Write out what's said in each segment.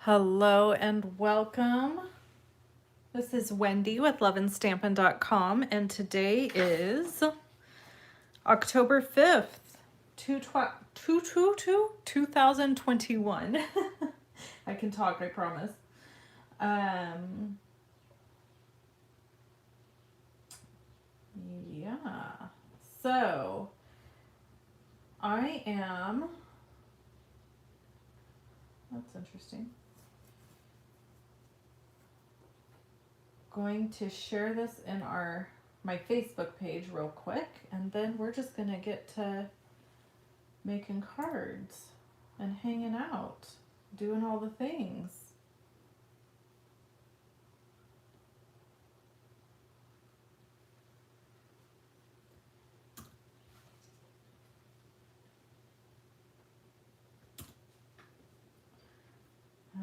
Hello and welcome. This is Wendy with loveandstampin.com and today is October 5th, 2021. I can talk, I promise. Yeah. So that's interesting. Going to share this in my Facebook page real quick, and then we're just gonna get to making cards and hanging out, doing all the things.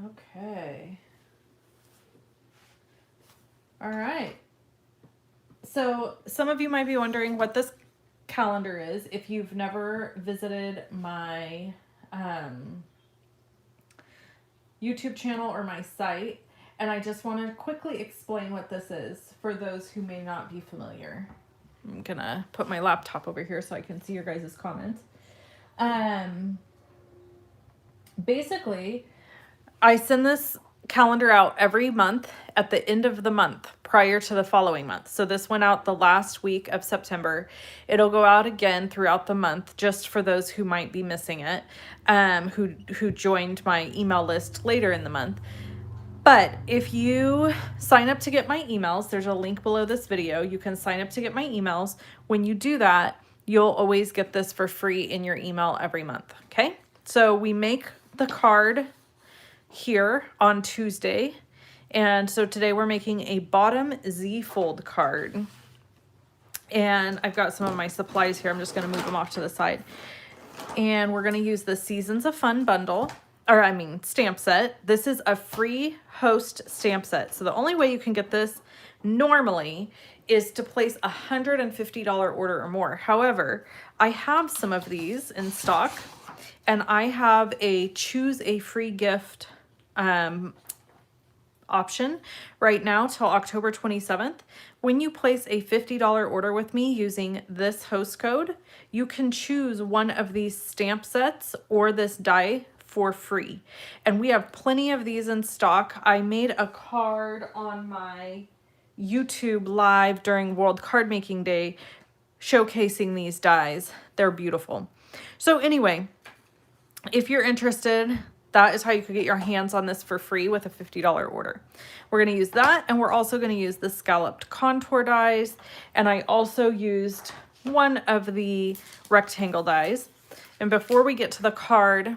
Okay. All right. So some of you might be wondering what this calendar is if you've never visited my YouTube channel or my site. And I just want to quickly explain what this is for those who may not be familiar. I'm going to put my laptop over here so I can see your guys' comments. Basically, I send this calendar out every month at the end of the month prior to the following month. So this went out the last week of September. It'll go out again throughout the month just for those who might be missing it, who joined my email list later in the month. But if you sign up to get my emails, there's a link below this video. You can sign up to get my emails. When you do that, you'll always get this for free in your email every month, okay? So we make the card here on Tuesday. And so today we're making a bottom Z fold card. And I've got some of my supplies here. I'm just going to move them off to the side. And we're going to use the Seasons of Fun bundle, stamp set. This is a free host stamp set. So the only way you can get this normally is to place a $150 order or more. However, I have some of these in stock, and I have a choose a free gift option right now till October 27th. When you place a $50 order with me using this host code, you can choose one of these stamp sets or this die for free. And we have plenty of these in stock. I made a card on my YouTube live during World Card Making Day showcasing these dies. They're beautiful. So anyway, if you're interested, that is how you could get your hands on this for free with a $50 order. We're going to use that, and we're also going to use the scalloped contour dies, and I also used one of the rectangle dies. And before we get to the card,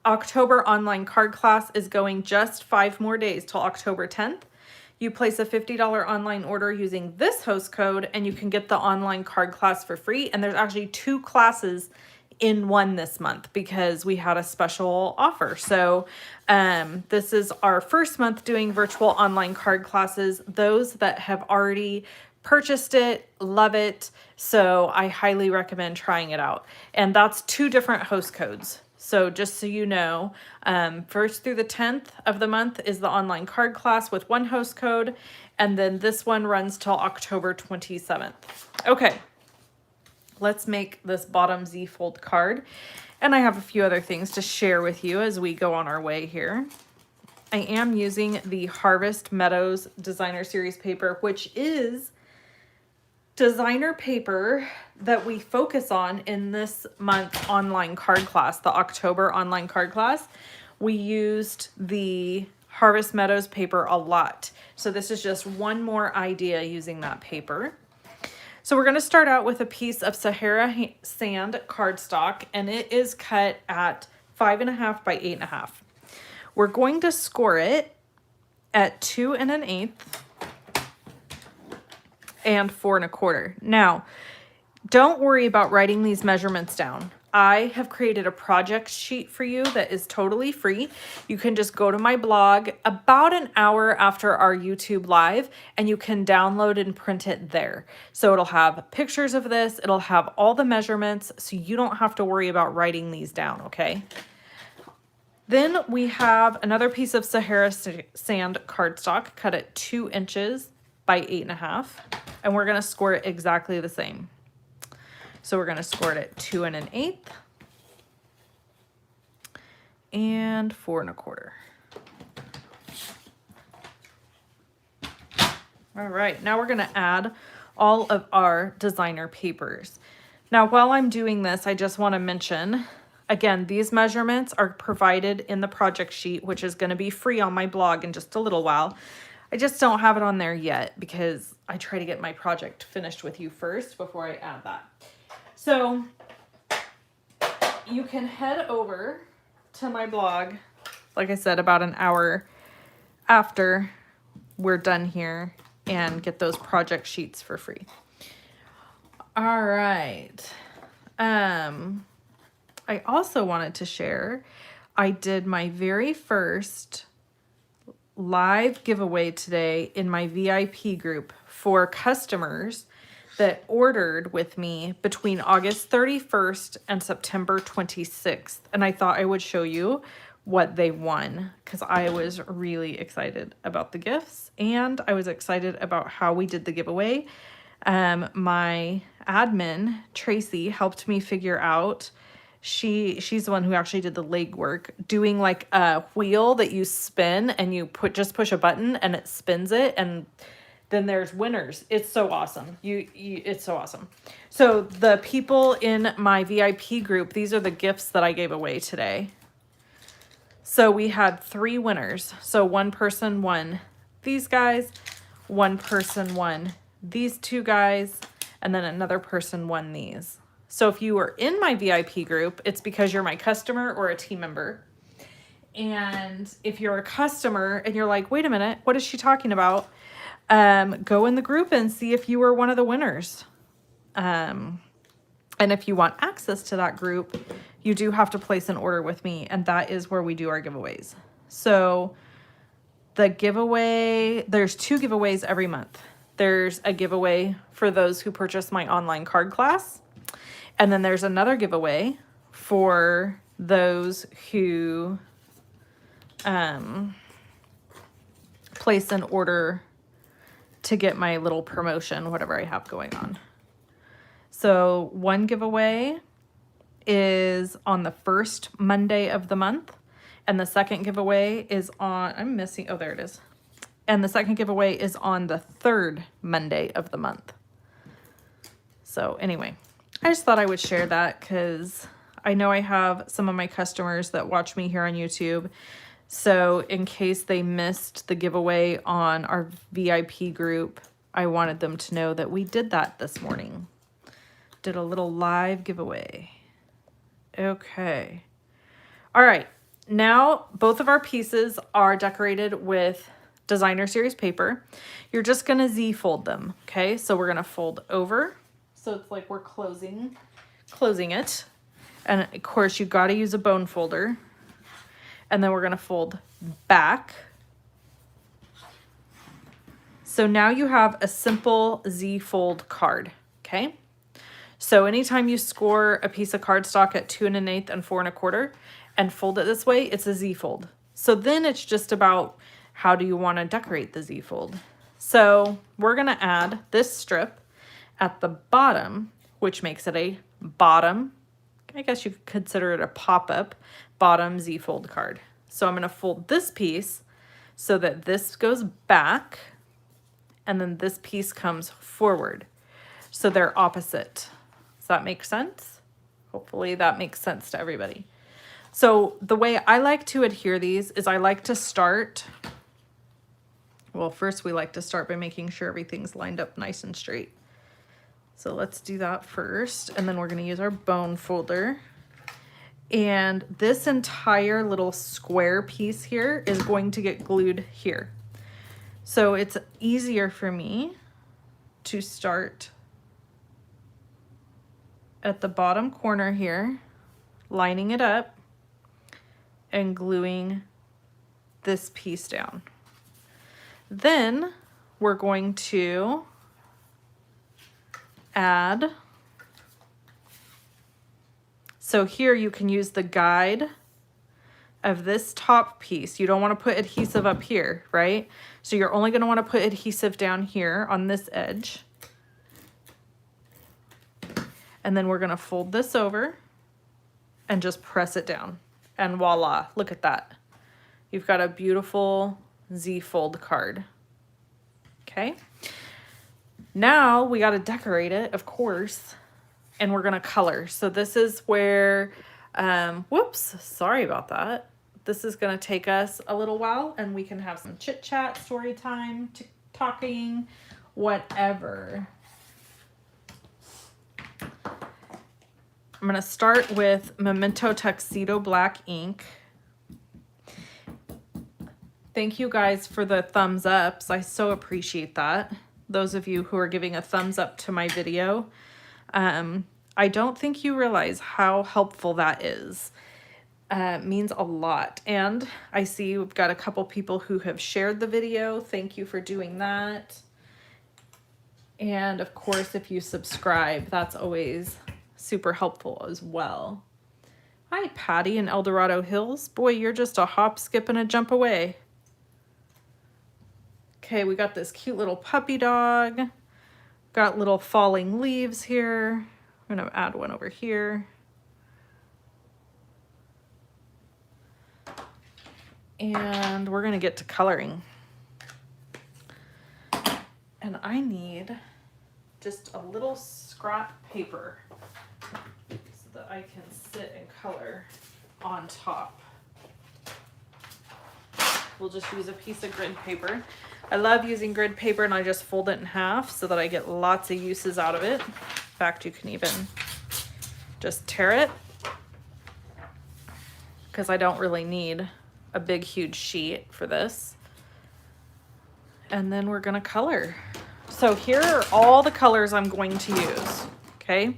October online card class is going just 5 more days till October 10th. You place a $50 online order using this host code, and you can get the online card class for free. And there's actually 2 classes in one this month because we had a special offer. So this is our first month doing virtual online card classes. Those that have already purchased it love it, so I highly recommend trying it out. And that's 2 different host codes. So just so you know, 1st through the 10th of the month is the online card class with 1 host code, and then this one runs till October 27th. Okay. Let's make this bottom Z fold card. And I have a few other things to share with you as we go on our way here. I am using the Harvest Meadows Designer Series paper, which is designer paper that we focus on in this month's online card class, the October online card class. We used the Harvest Meadows paper a lot. So this is just one more idea using that paper. So we're going to start out with a piece of Sahara sand cardstock, and it is cut at 5.5 by 8.5. We're going to score it at 2 1/8 and 4 1/4. Now, don't worry about writing these measurements down. I have created a project sheet for you that is totally free. You can just go to my blog about an hour after our YouTube live, and you can download and print it there. So it'll have pictures of this. It'll have all the measurements, so you don't have to worry about writing these down, okay? Then we have another piece of Sahara sand cardstock cut at 2 inches by 8.5, and we're gonna score it exactly the same. So we're gonna score it at 2 1/8 and 4 1/4. All right, now we're gonna add all of our designer papers. Now, while I'm doing this, I just wanna mention, again, these measurements are provided in the project sheet, which is gonna be free on my blog in just a little while. I just don't have it on there yet because I try to get my project finished with you first before I add that. So you can head over to my blog, like I said, about an hour after we're done here and get those project sheets for free. All right. I also wanted to share, I did my very first live giveaway today in my VIP group for customers that ordered with me between August 31st and September 26th. And I thought I would show you what they won because I was really excited about the gifts and I was excited about how we did the giveaway. My admin, Tracy, helped me figure out, she's the one who actually did the legwork, doing like a wheel that you spin and you just push a button and it spins it, and then there's winners. It's so awesome. It's so awesome. So the people in my VIP group, these are the gifts that I gave away today. So we had 3 winners. So one person won these guys, one person won these 2 guys, and then another person won these. So if you were in my VIP group, it's because you're my customer or a team member. And if you're a customer and you're like, wait a minute, what is she talking about? Go in the group and see if you were one of the winners. And if you want access to that group, you do have to place an order with me, and that is where we do our giveaways. So the giveaway, there's 2 giveaways every month. There's a giveaway for those who purchase my online card class. And then there's another giveaway for those who place an order to get my little promotion, whatever I have going on. So one giveaway is on the first Monday of the month. And the second giveaway is on, oh, there it is. And the second giveaway is on the 3rd Monday of the month. So anyway, I just thought I would share that because I know I have some of my customers that watch me here on YouTube. So in case they missed the giveaway on our VIP group, I wanted them to know that we did that this morning. Did a little live giveaway. Okay. All right. Now both of our pieces are decorated with designer series paper. You're just going to Z-fold them. Okay. So we're going to fold over. So it's like we're closing it. And of course you got to use a bone folder. And then we're going to fold back. So now you have a simple Z-fold card. Okay. So anytime you score a piece of cardstock at 2 1/8 and 4 1/4 and fold it this way, it's a Z-fold. So then it's just about how do you want to decorate the Z-fold. So we're going to add this strip at the bottom, which makes it a bottom, I guess you could consider it a pop-up bottom Z-fold card. So I'm going to fold this piece so that this goes back and then this piece comes forward. So they're opposite. Does that make sense? Hopefully that makes sense to everybody. So the way I like to adhere these is I like to start, well, first we like to start by making sure everything's lined up nice and straight. So let's do that first. And then we're going to use our bone folder. And this entire little square piece here is going to get glued here. So it's easier for me to start at the bottom corner here, lining it up and gluing this piece down. Then we're going to add, so here you can use the guide of this top piece. You don't want to put adhesive up here, right? So you're only going to want to put adhesive down here on this edge. And then we're going to fold this over and just press it down. And voila, look at that. You've got a beautiful Z-fold card. Okay. Now we got to decorate it, of course, and we're going to color. So this is where, whoops, sorry about that. This is going to take us a little while, and we can have some chit chat, story time, talking, whatever. I'm going to start with Memento Tuxedo Black ink. Thank you guys for the thumbs ups. I so appreciate that. Those of you who are giving a thumbs up to my video. I don't think you realize how helpful that is. It means a lot. And I see we've got a couple people who have shared the video. Thank you for doing that. And of course, if you subscribe, that's always super helpful as well. Hi, Patty in El Dorado Hills. Boy, you're just a hop, skip, and a jump away. Okay, we got this cute little puppy dog. Got little falling leaves here. I'm gonna add one over here. And we're gonna get to coloring. And I need just a little scrap paper so that I can sit and color on top. We'll just use a piece of grid paper. I love using grid paper, and I just fold it in half so that I get lots of uses out of it. In fact, you can even just tear it because I don't really need a big, huge sheet for this. And then we're gonna color. So here are all the colors I'm going to use, okay?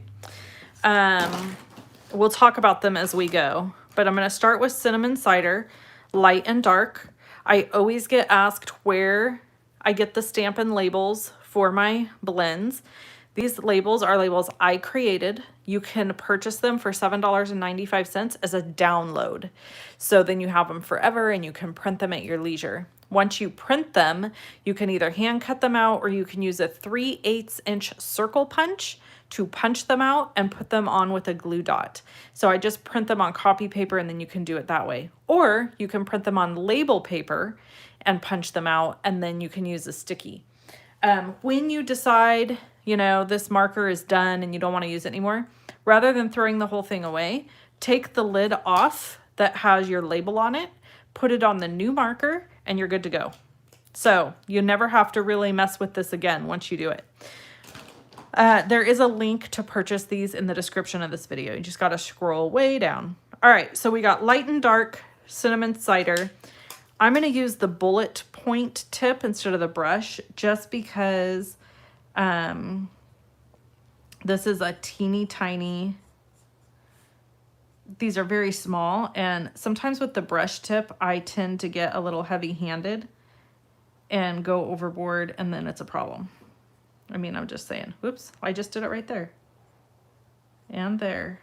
We'll talk about them as we go, but I'm gonna start with Cinnamon Cider, light and dark. I always get asked where I get the Stampin Labels for my blends. These labels are labels I created. You can purchase them for $7.95 as a download. So then you have them forever and you can print them at your leisure. Once you print them, you can either hand cut them out or you can use a 3/8 inch circle punch to punch them out and put them on with a glue dot. So I just print them on copy paper and then you can do it that way. Or you can print them on label paper and punch them out and then you can use a sticky. When you decide, you know, this marker is done and you don't want to use it anymore, rather than throwing the whole thing away, take the lid off that has your label on it, put it on the new marker, and you're good to go. So you never have to really mess with this again once you do it. There is a link to purchase these in the description of this video. You just got to scroll way down. All right, so we got light and dark Cinnamon Cider. I'm going to use the bullet point tip instead of the brush just because this is a teeny tiny, these are very small, and sometimes with the brush tip I tend to get a little heavy-handed and go overboard, and then it's a problem. I mean, I'm just saying. Whoops, I just did it right there. And there.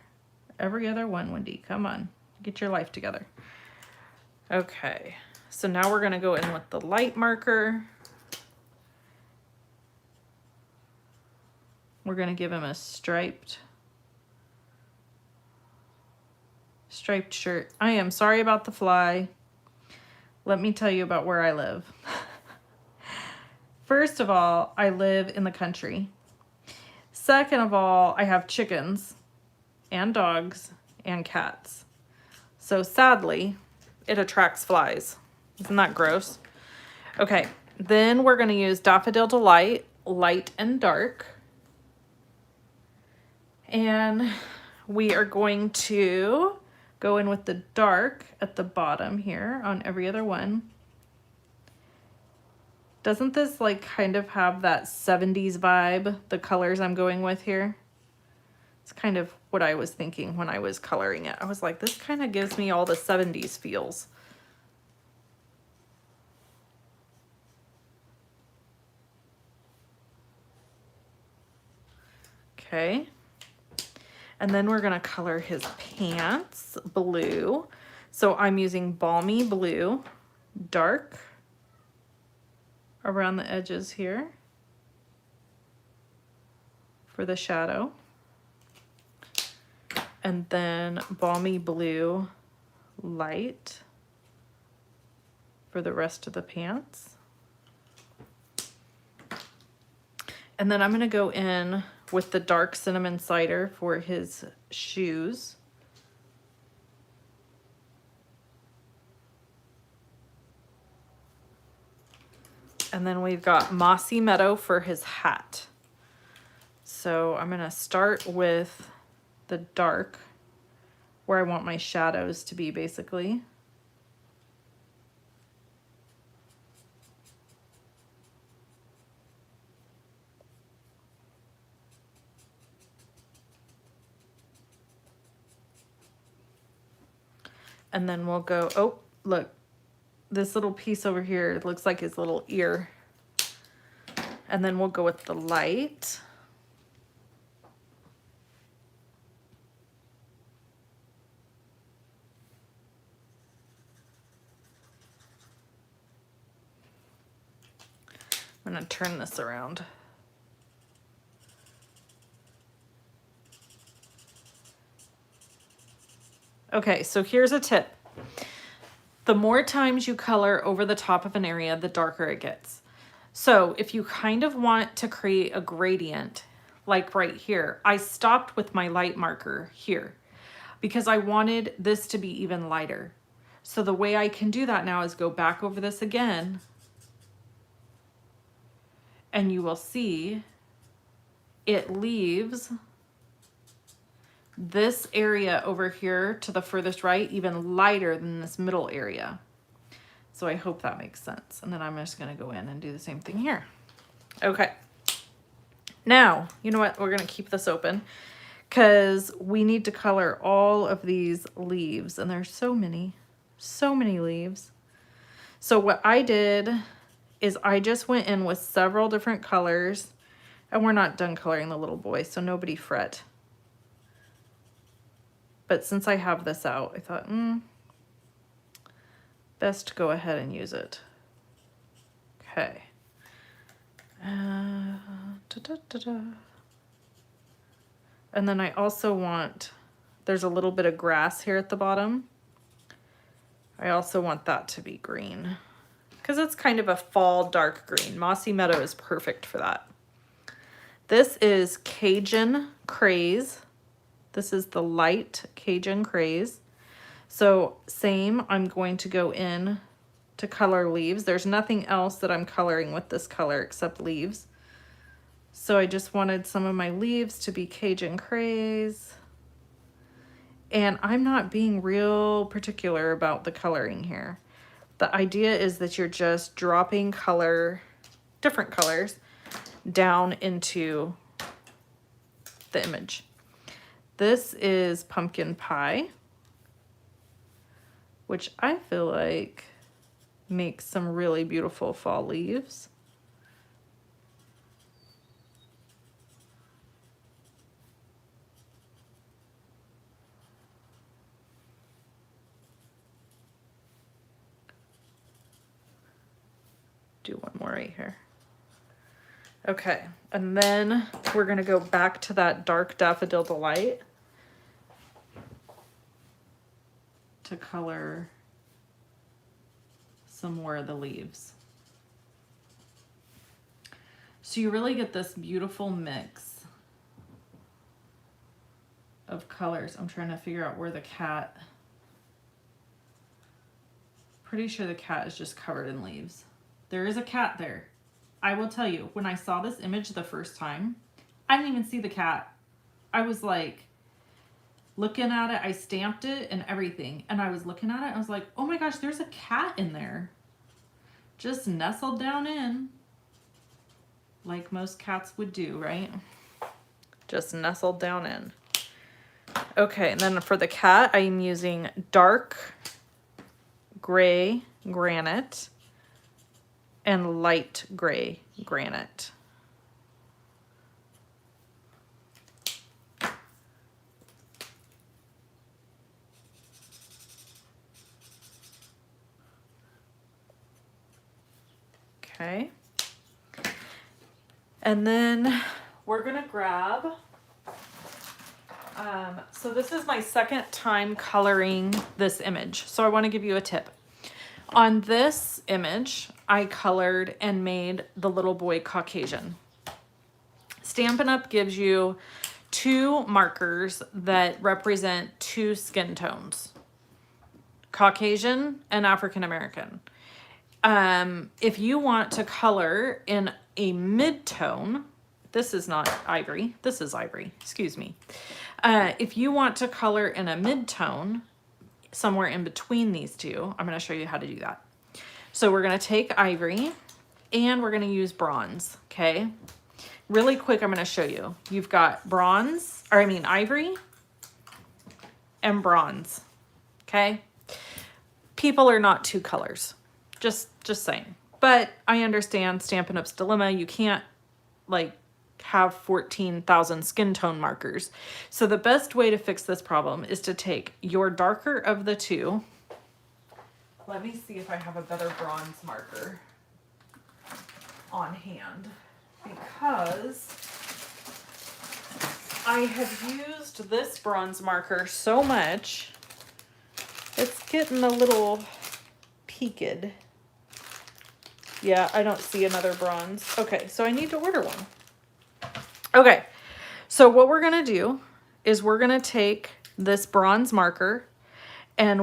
Every other one, Wendy. Come on. Get your life together. Okay. So now we're going to go in with the light marker. We're going to give him a striped shirt. I am sorry about the fly. Let me tell you about where I live. First of all, I live in the country. Second of all, I have chickens and dogs and cats. So sadly, it attracts flies. Isn't that gross? Okay, then we're going to use Daffodil Delight, light and dark. And we are going to go in with the dark at the bottom here on every other one. Doesn't this like kind of have that 70s vibe, the colors I'm going with here? It's kind of what I was thinking when I was coloring it. I was like, this kind of gives me all the 70s feels. Okay. And then we're gonna color his pants blue. So I'm using Balmy Blue, dark around the edges here for the shadow. And then Balmy Blue, light for the rest of the pants. And then I'm gonna go in with the dark cinnamon cider for his shoes. And then we've got Mossy Meadow for his hat. So I'm gonna start with the dark, where I want my shadows to be basically. And then we'll go, oh, look, this little piece over here looks like his little ear. And then we'll go with the light. I'm gonna turn this around. Okay, so here's a tip. The more times you color over the top of an area, the darker it gets. So if you kind of want to create a gradient, like right here, I stopped with my light marker here because I wanted this to be even lighter. So the way I can do that now is go back over this again, and you will see it leaves this area over here to the furthest right even lighter than this middle area. So I hope that makes sense. And then I'm just gonna go in and do the same thing here. Okay. Now, you know what? We're gonna keep this open because we need to color all of these leaves, and there's so many leaves. So what I did is I just went in with several different colors, and we're not done coloring the little boy, so nobody fret. But since I have this out, I thought, best to go ahead and use it. Okay. And then I also want, there's a little bit of grass here at the bottom. I also want that to be green because it's kind of a fall dark green. Mossy Meadow is perfect for that. This is Cajun Craze. This is the light Cajun Craze. So same, I'm going to go in to color leaves. There's nothing else that I'm coloring with this color except leaves. So I just wanted some of my leaves to be Cajun Craze. And I'm not being real particular about the coloring here. The idea is that you're just dropping color, different colors, down into the image. This is Pumpkin Pie, which I feel like makes some really beautiful fall leaves. Do one more right here. Okay, and then we're gonna go back to that dark Daffodil Delight to color some more of the leaves. So you really get this beautiful mix of colors. I'm trying to figure out where the cat, pretty sure the cat is just covered in leaves. There is a cat there. I will tell you, when I saw this image the first time, I didn't even see the cat. I was like, looking at it, I stamped it and everything, and I was looking at it and I was like, oh my gosh, there's a cat in there. Just nestled down in, like most cats would do, right? Just nestled down in. Okay, and then for the cat, I'm using dark gray granite and light gray granite. Okay. And then we're gonna grab, so this is my second time coloring this image. So I wanna give you a tip. On this image, I colored and made the little boy Caucasian. Stampin' Up! Gives you 2 markers that represent 2 skin tones, Caucasian and African American. If you want to color in a mid-tone, this is not ivory, this is ivory, excuse me. If you want to color in a mid-tone, somewhere in between these two, I'm going to show you how to do that. So we're going to take ivory and we're going to use bronze, okay? Really quick, I'm going to show you. You've got ivory and bronze, okay? People are not 2 colors. Just saying. But I understand Stampin' Up's dilemma. You can't like have 14,000 skin tone markers. So the best way to fix this problem is to take your darker of the 2. Let me see if I have a better bronze marker on hand, because I have used this bronze marker so much, it's getting a little peaked. Yeah, I don't see another bronze. Okay, so I need to order one. Okay, so what we're gonna do is we're gonna take this bronze marker and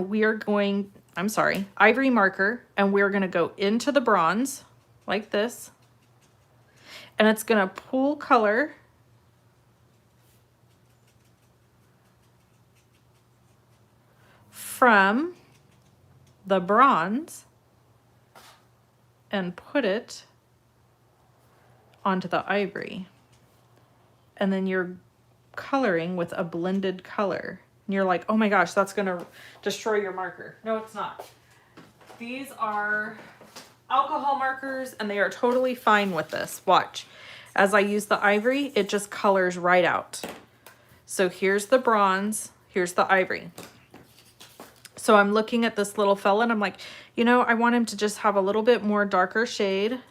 ivory marker, and we're gonna go into the bronze like this, and it's gonna pull color from the bronze and put it onto the ivory. And then you're coloring with a blended color. And you're like, oh my gosh, that's gonna destroy your marker. No, it's not. These are alcohol markers and they are totally fine with this. Watch. As I use the ivory, it just colors right out. So here's the bronze, here's the ivory. So I'm looking at this little fella and I'm like, you know, I want him to just have a little bit more darker shade.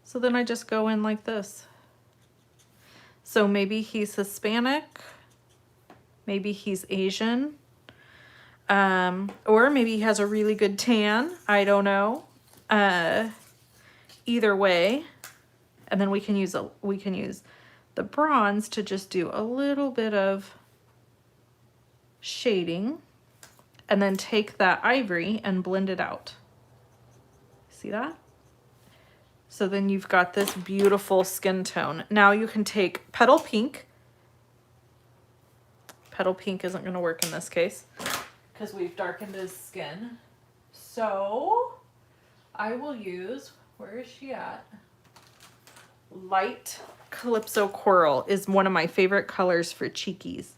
So then I just go in like this. So maybe he's Hispanic, maybe he's Asian, or maybe he has a really good tan. I don't know. Either way, and then we can use the bronze to just do a little bit of shading, and then take that ivory and blend it out. See that? So then you've got this beautiful skin tone. Now you can take Petal Pink. Petal Pink isn't going to work in this case because we've darkened his skin. So I will use, where is she at? Light Calypso Coral is one of my favorite colors for cheekies.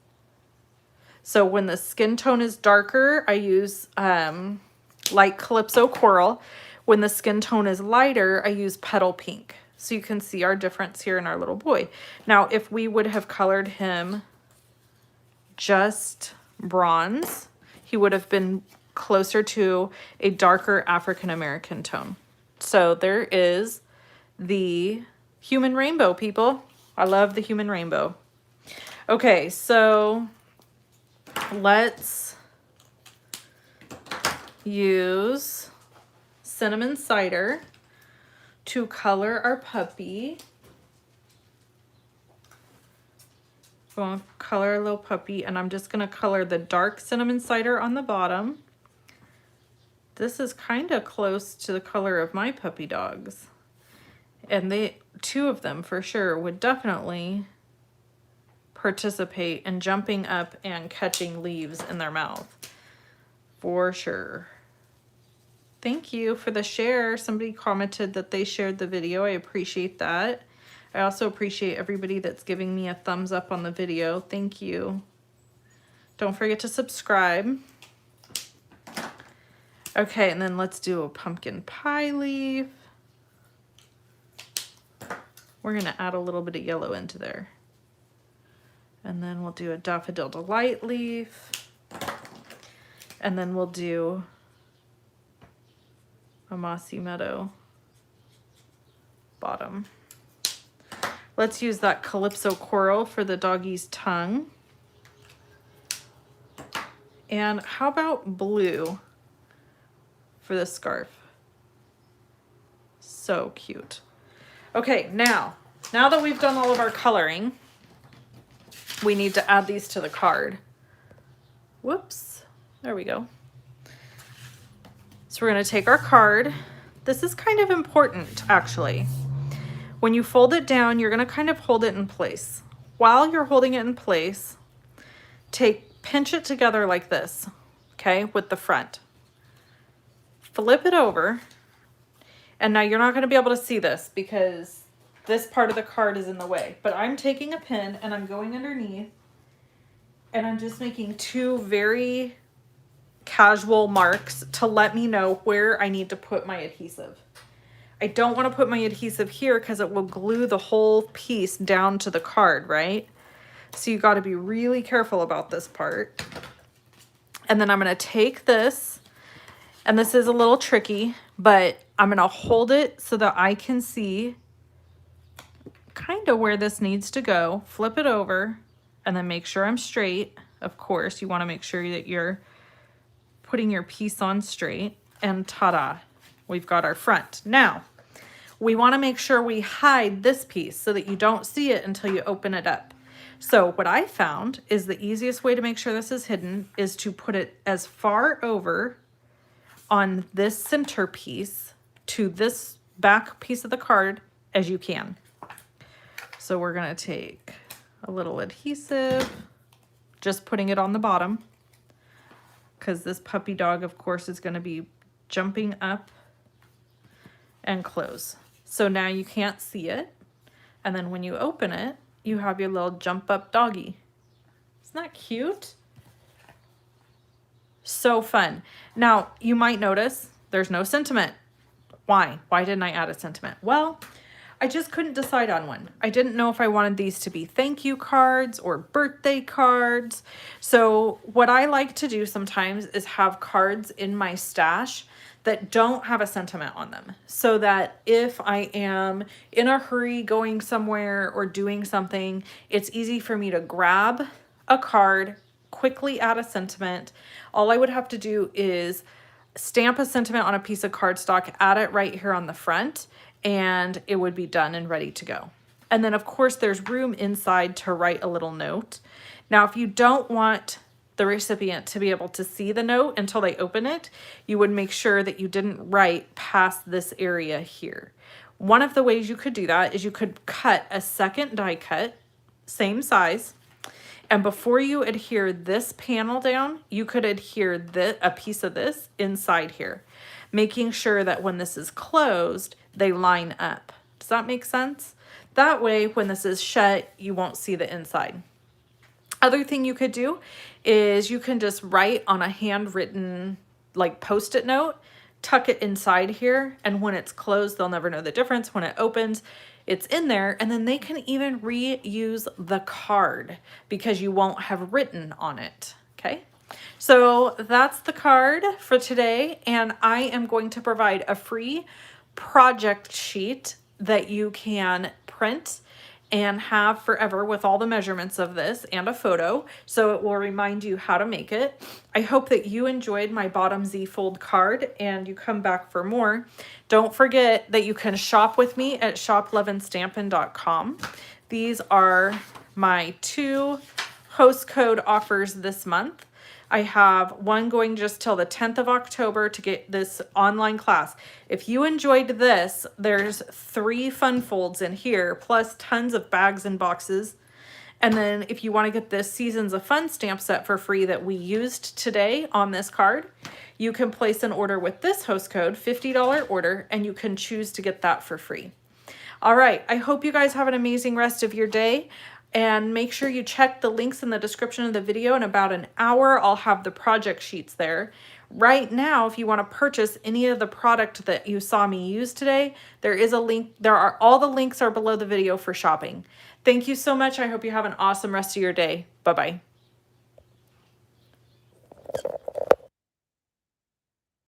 So when the skin tone is darker, I use Light Calypso Coral. When the skin tone is lighter, I use Petal Pink. So you can see our difference here in our little boy. Now, if we would have colored him just bronze, he would have been closer to a darker African American tone. So there is the human rainbow, people. I love the human rainbow. Okay, so let's use cinnamon cider to color our puppy. We're going to color our little puppy, and I'm just going to color the dark cinnamon cider on the bottom. This is kind of close to the color of my puppy dogs. And two of them for sure would definitely participate in jumping up and catching leaves in their mouth. For sure. Thank you for the share. Somebody commented that they shared the video. I appreciate that. I also appreciate everybody that's giving me a thumbs up on the video. Thank you. Don't forget to subscribe. Okay, and then let's do a pumpkin pie leaf. We're going to add a little bit of yellow into there. And then we'll do a daffodil delight leaf. And then we'll do a mossy meadow bottom. Let's use that Calypso Coral for the doggy's tongue. And how about blue for the scarf? So cute. Okay, now that we've done all of our coloring, we need to add these to the card. Whoops, there we go. So we're gonna take our card. This is kind of important, actually. When you fold it down, you're gonna kind of hold it in place. While you're holding it in place, pinch it together like this, okay, with the front. Flip it over, and now you're not gonna be able to see this because this part of the card is in the way, but I'm taking a pin and I'm going underneath and I'm just making two very casual marks to let me know where I need to put my adhesive. I don't want to put my adhesive here because it will glue the whole piece down to the card, right? So you got to be really careful about this part. And then I'm going to take this, and this is a little tricky, but I'm going to hold it so that I can see kind of where this needs to go. Flip it over and then make sure I'm straight. Of course, you want to make sure that you're putting your piece on straight, and ta-da, we've got our front. Now, we want to make sure we hide this piece so that you don't see it until you open it up. So what I found is the easiest way to make sure this is hidden is to put it as far over on this center piece to this back piece of the card as you can. So we're going to take a little adhesive, just putting it on the bottom, because this puppy dog, of course, is going to be jumping up and close. So now you can't see it. And then when you open it, you have your little jump up doggy. Isn't that cute? So fun. Now, you might notice there's no sentiment. Why? Why didn't I add a sentiment? Well, I just couldn't decide on one. I didn't know if I wanted these to be thank you cards or birthday cards. So what I like to do sometimes is have cards in my stash that don't have a sentiment on them, so that if I am in a hurry going somewhere or doing something, it's easy for me to grab a card, quickly add a sentiment. All I would have to do is stamp a sentiment on a piece of cardstock, add it right here on the front, and it would be done and ready to go. And then of course there's room inside to write a little note. Now, if you don't want the recipient to be able to see the note until they open it, you would make sure that you didn't write past this area here. One of the ways you could do that is you could cut a second die cut, same size, and before you adhere this panel down, you could adhere a piece of this inside here, making sure that when this is closed, they line up. Does that make sense? That way, when this is shut, you won't see the inside. Other thing you could do is you can just write on a handwritten like post-it note, tuck it inside here, and when it's closed, they'll never know the difference. When it opens, it's in there, and then they can even reuse the card because you won't have written on it, okay? So that's the card for today, and I am going to provide a free project sheet that you can print and have forever with all the measurements of this and a photo, so it will remind you how to make it. I hope that you enjoyed my bottom Z fold card and you come back for more. Don't forget that you can shop with me at shoploveandstampin.com. These are my 2 host code offers this month. I have one going just till the 10th of October to get this online class. If you enjoyed this, there's 3 fun folds in here, plus tons of bags and boxes. And then if you want to get this Seasons of Fun stamp set for free that we used today on this card, you can place an order with this host code, $50 order, and you can choose to get that for free. All right, I hope you guys have an amazing rest of your day. And make sure you check the links in the description of the video. In about an hour, I'll have the project sheets there. Right now, if you want to purchase any of the product that you saw me use today, there is a link. All the links are below the video for shopping. Thank you so much. I hope you have an awesome rest of your day. Bye-bye.